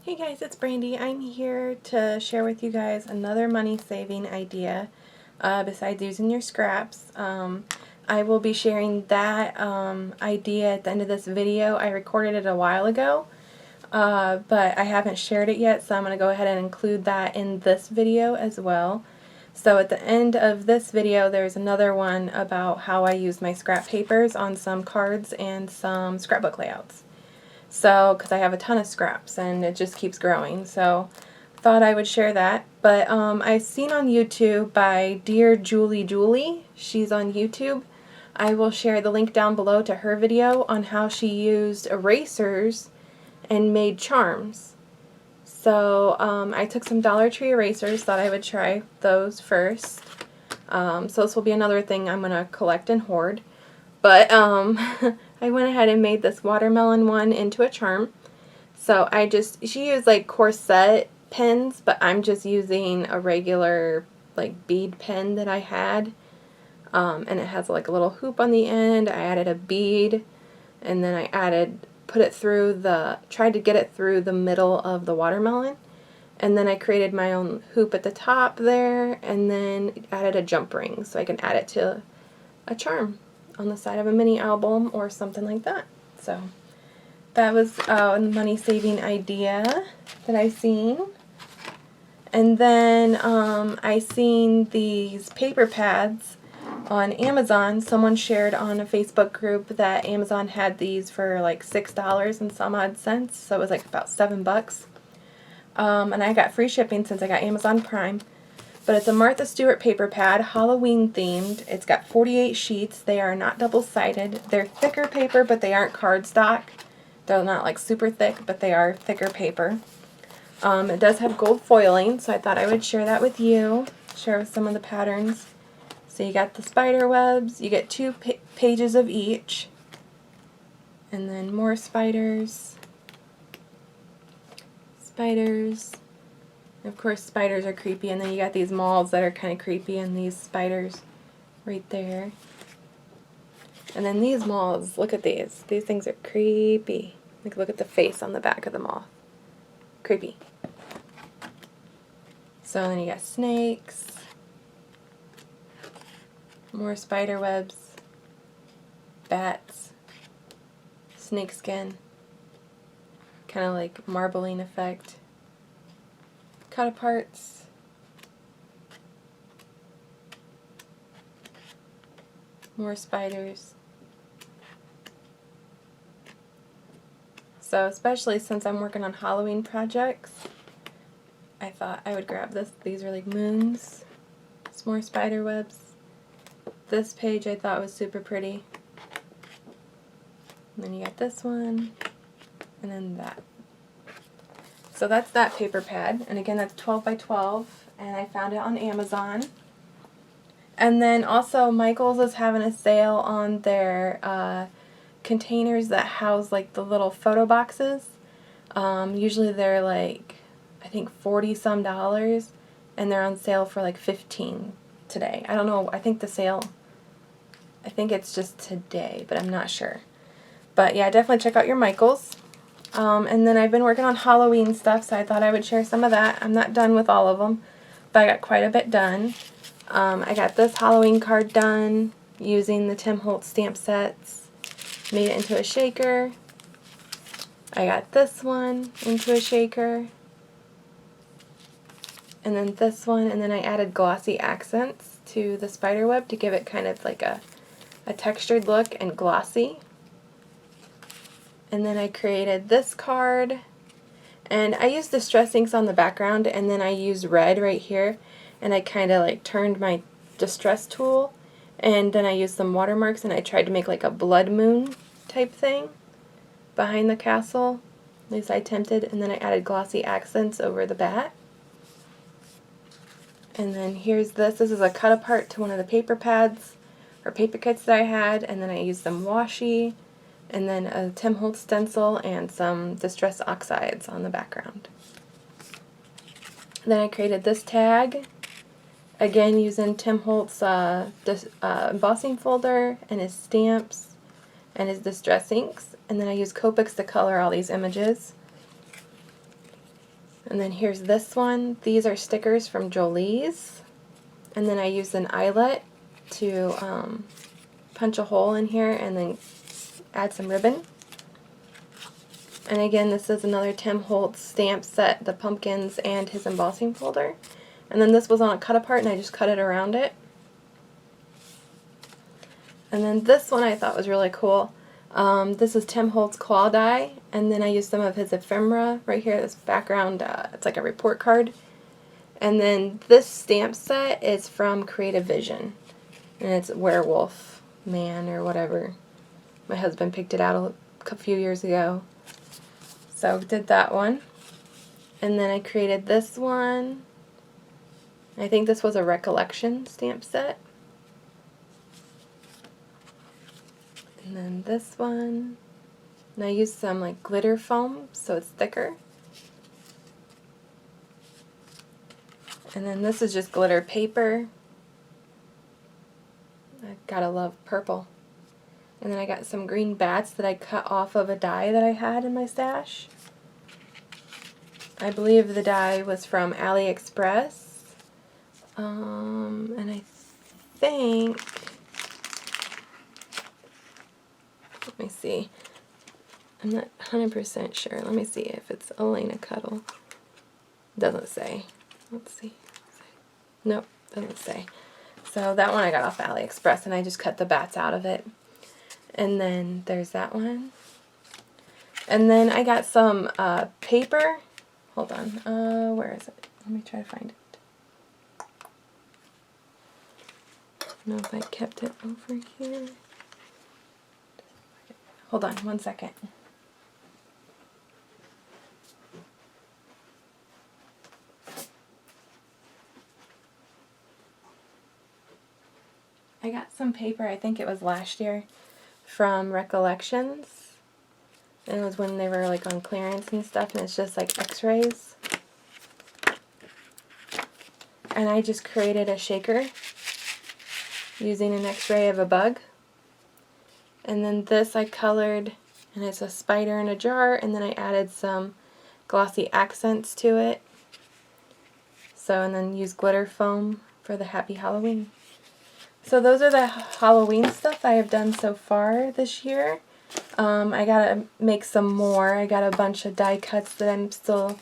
Hey guys, it's Brandy. I'm here to share with you guys another money saving idea besides using your scraps. I will be sharing that idea at the end of this video. I recorded it a while ago, but I haven't shared it yet, so I'm going to go ahead and include that in this video as well. So at the end of this video, there's another one about how I use my scrap papers on some cards and some scrapbook layouts. So, because I have a ton of scraps and it just keeps growing, so thought I would share that. But I've seen on YouTube by Dear Julie, she's on YouTube. I will share the link down below to her video on how she used erasers and made charms. So I took some Dollar Tree erasers, thought I would try those first. So this will be another thing I'm going to collect and hoard. But I went ahead and made this watermelon one into a charm. So she used like corset pens, but I'm just using a regular like bead pen that I had. And it has like a little hoop on the end. I added a bead, and then I tried to get it through the middle of the watermelon. And then I created my own hoop at the top there, and then added a jump ring so I can add it to a charm on the side of a mini album or something like that. So that was a money-saving idea that I've seen. And then I seen these paper pads on Amazon. Someone shared on a Facebook group that Amazon had these for like $6 and some odd cents, so it was like about $7. And I got free shipping since I got Amazon Prime. But it's a Martha Stewart paper pad, Halloween themed. It's got 48 sheets. They are not double-sided. They're thicker paper, but they aren't cardstock. They're not like super thick, but they are thicker paper. It does have gold foiling, so I thought I would share that with you. Share with some of the patterns. So you got the spider webs. You get 2 pages of each. And then more spiders. Spiders. Of course, spiders are creepy, and then you got these moths that are kind of creepy, and these spiders right there. And then these moths, look at these. These things are creepy. Like, look at the face on the back of the moth. Creepy. So then you got snakes, more spider webs, bats, snake skin, kind of like marbling effect. Cut aparts, more spiders. So especially since I'm working on Halloween projects, I thought I would grab this. These are like moons. It's more spider webs. This page I thought was super pretty. And then you got this one, and then that. So that's that paper pad, and again that's 12 by 12, and I found it on Amazon. And then also Michael's is having a sale on their containers that house like the little photo boxes. Usually they're like, I think $40 some, and they're on sale for like $15 today. I don't know, I think it's just today, but I'm not sure. But yeah, definitely check out your Michael's. And then I've been working on Halloween stuff, so I thought I would share some of that. I'm not done with all of them, but I got quite a bit done. I got this Halloween card done using the Tim Holtz stamp sets. Made it into a shaker. I got this one into a shaker. And then this one, and then I added glossy accents to the spider web to give it kind of like a textured look and glossy. And then I created this card, and I used distress inks on the background, and then I used red right here, and I kind of like turned my distress tool, and then I used some watermarks, and I tried to make like a blood moon type thing behind the castle. At least I attempted, and then I added glossy accents over the bat. And then here's this. This is a cut apart to one of the paper pads or paper cuts that I had, and then I used some washi, and then a Tim Holtz stencil and some Distress Oxides on the background. Then I created this tag, again using Tim Holtz embossing folder and his stamps and his Distress inks, and then I used Copics to color all these images. And then here's this one. These are stickers from Jolie's. And then I used an eyelet to punch a hole in here and then add some ribbon. And again, this is another Tim Holtz stamp set, the pumpkins and his embossing folder. And then this was on a cut apart and I just cut it around it. And then this one I thought was really cool. This is Tim Holtz claw die, and then I used some of his ephemera right here, this background, it's like a report card. And then this stamp set is from Creative Vision, and it's Werewolf Man or whatever. My husband picked it out a few years ago. So did that one. And then I created this one. I think this was a Recollection stamp set. And then this one. And I used some like glitter foam so it's thicker. And then this is just glitter paper. I gotta love purple. And then I got some green bats that I cut off of a die that I had in my stash. I believe the die was from AliExpress. And I think, let me see, I'm not 100% sure. Let me see if it's Elena Cuddle. Doesn't say. Let's see. Nope, doesn't say. So that one I got off AliExpress and I just cut the bats out of it. And then there's that one. And then I got some paper. Hold on. Where is it? Let me try to find it. I don't know if I kept it over here. Hold on 1 second. I got some paper, I think it was last year, from Recollections. And it was when they were like on clearance and stuff, and it's just like x-rays. And I just created a shaker using an x-ray of a bug. And then this I colored, and it's a spider in a jar, and then I added some glossy accents to it. So, and then use glitter foam for the Happy Halloween. So those are the Halloween stuff I have done so far this year. I gotta make some more. I got a bunch of die cuts that I'm still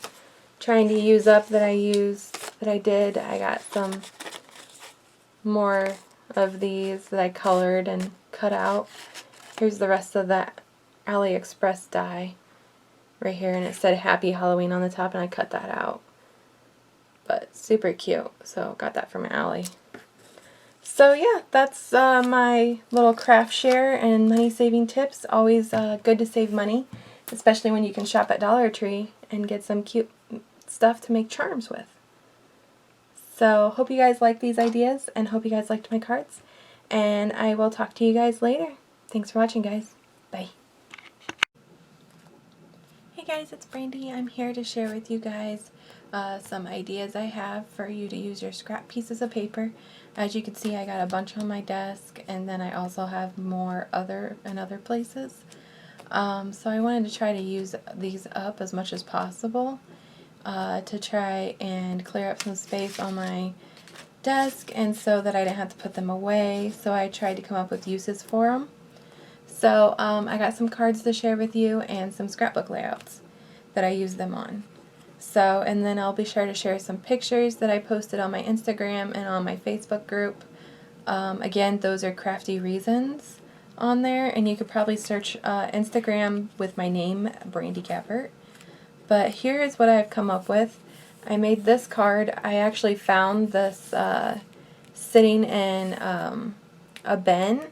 trying to use up that I did. I got some more of these that I colored and cut out. Here's the rest of that AliExpress die right here, and it said Happy Halloween on the top, and I cut that out. But super cute, so got that from Ali. So yeah, that's my little craft share and money saving tips. Always good to save money, especially when you can shop at Dollar Tree and get some cute stuff to make charms with. So hope you guys like these ideas and hope you guys liked my cards. And I will talk to you guys later. Thanks for watching, guys. Bye. Hey guys, it's Brandy. I'm here to share with you guys some ideas I have for you to use your scrap pieces of paper. As you can see, I got a bunch on my desk, and then I also have more in other places. So I wanted to try to use these up as much as possible to try and clear up some space on my desk, and so that I didn't have to put them away. So I tried to come up with uses for them. So I got some cards to share with you and some scrapbook layouts that I use them on. So, and then I'll be sure to share some pictures that I posted on my Instagram and on my Facebook group. Again, those are Crafty Reasons on there, and you could probably search Instagram with my name, Brandy Gabbert. But here is what I've come up with. I made this card. I actually found this sitting in a bin,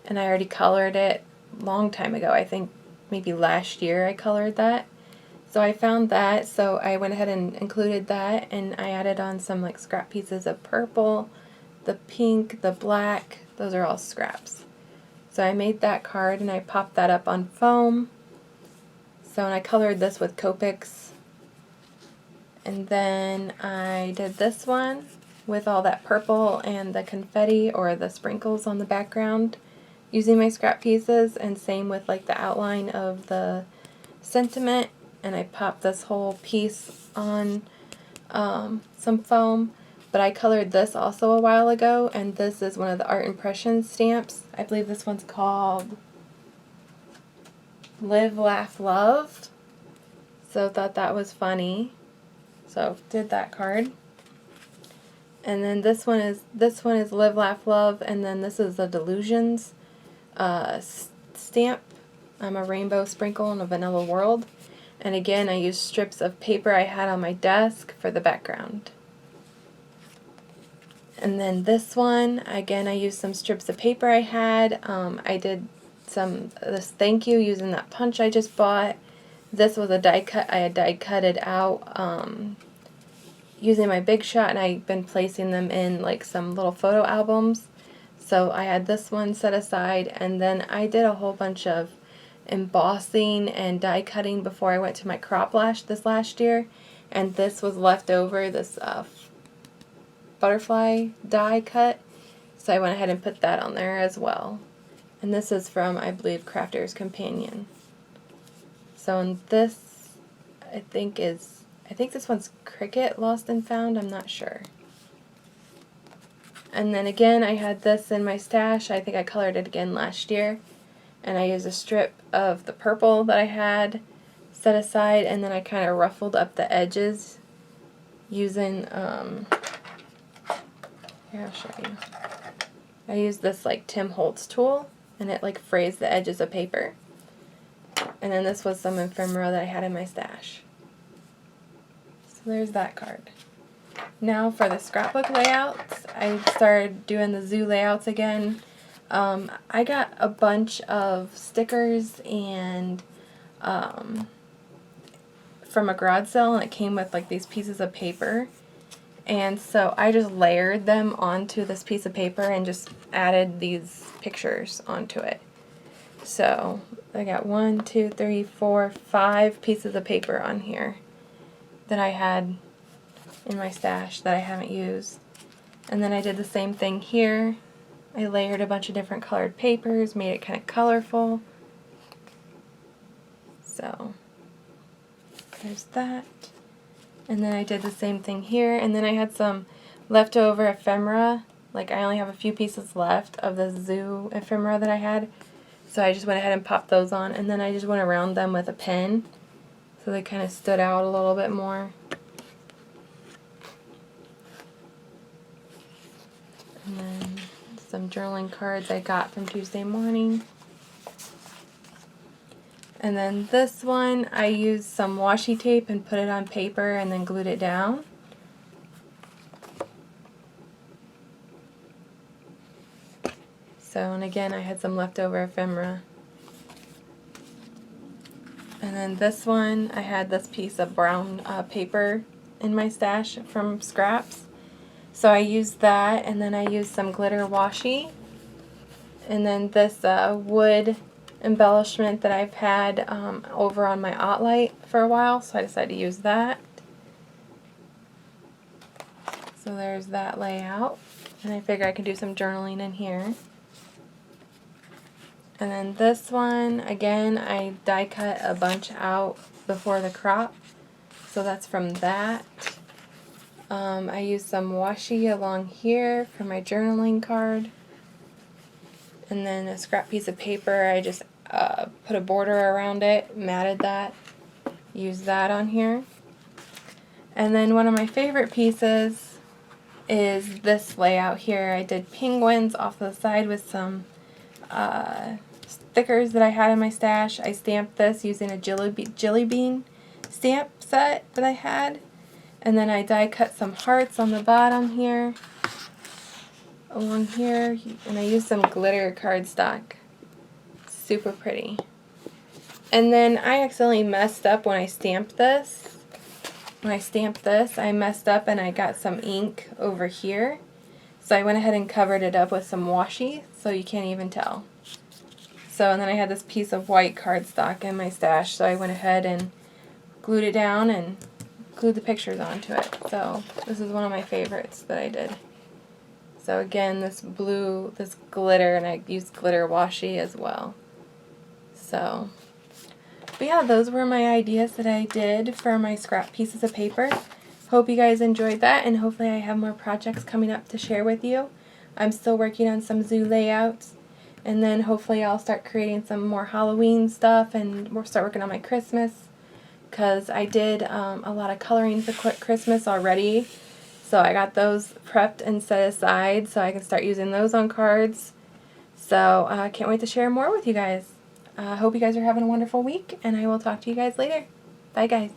and I already colored it a long time ago. I think maybe last year I colored that. So I found that, so I went ahead and included that, and I added on some like scrap pieces of purple, the pink, the black. Those are all scraps. So I made that card and I popped that up on foam. So, and I colored this with Copics. And then I did this one with all that purple and the confetti or the sprinkles on the background using my scrap pieces, and same with like the outline of the sentiment. And I popped this whole piece on some foam, but I colored this also a while ago, and this is one of the Art Impressions stamps. I believe this one's called Live, Laugh, Love. So thought that was funny. So did that card. And then this one is Live, Laugh, Love, and then this is the Delusions stamp. A rainbow sprinkle in a vanilla world. And again, I used strips of paper I had on my desk for the background. And then this one, again, I used some strips of paper I had. I did this thank you using that punch I just bought. This was a die cut. I had die cut it out using my Big Shot, and I've been placing them in like some little photo albums. So I had this one set aside, and then I did a whole bunch of embossing and die cutting before I went to my crop lash this last year, and this was left over, this butterfly die cut, so I went ahead and put that on there as well. And this is from, I believe, Crafter's Companion. So in this, I think this one's Cricket Lost and Found, I'm not sure. And then again, I had this in my stash. I think I colored it again last year. And I used a strip of the purple that I had set aside, and then I kind of ruffled up the edges using, here, I'll show you. I used this like Tim Holtz tool, and it like phrased the edges of paper. And then this was some ephemera that I had in my stash. So there's that card. Now for the scrapbook layouts, I started doing the zoo layouts again. I got a bunch of stickers and from a garage sale, and it came with like these pieces of paper. And so I just layered them onto this piece of paper and just added these pictures onto it. So I got 1, 2, 3, 4, 5 pieces of paper on here that I had in my stash that I haven't used. And then I did the same thing here. I layered a bunch of different colored papers, made it kind of colorful. So there's that. And then I did the same thing here, and then I had some leftover ephemera. Like I only have a few pieces left of the zoo ephemera that I had. So I just went ahead and popped those on, and then I just went around them with a pen so they kind of stood out a little bit more. And then some journaling cards I got from Tuesday morning. And then this one, I used some washi tape and put it on paper and then glued it down. So, and again, I had some leftover ephemera. And then this one, I had this piece of brown paper in my stash from scraps. So I used that, and then I used some glitter washi. And then this wood embellishment that I've had over on my OttLite for a while, so I decided to use that. So there's that layout. And I figure I can do some journaling in here. And then this one, again, I die cut a bunch out before the crop. So that's from that. I used some washi along here for my journaling card. And then a scrap piece of paper, I just put a border around it, matted that, used that on here. And then one of my favorite pieces is this layout here. I did penguins off the side with some stickers that I had in my stash. I stamped this using a jelly bean stamp set that I had. And then I die cut some hearts on the bottom here, along here, and I used some glitter cardstock. Super pretty. And then I accidentally messed up when I stamped this. When I stamped this, I messed up and I got some ink over here. So I went ahead and covered it up with some washi, so you can't even tell. So, and then I had this piece of white cardstock in my stash, so I went ahead and glued it down and glued the pictures onto it. So this is one of my favorites that I did. So again, this blue, this glitter, and I used glitter washi as well. So But yeah, those were my ideas that I did for my scrap pieces of paper. Hope you guys enjoyed that, and hopefully I have more projects coming up to share with you. I'm still working on some zoo layouts, and then hopefully I'll start creating some more Halloween stuff, and we'll start working on my Christmas, because I did a lot of coloring for Christmas already. So I got those prepped and set aside so I can start using those on cards. So I can't wait to share more with you guys. I hope you guys are having a wonderful week, and I will talk to you guys later. Bye, guys.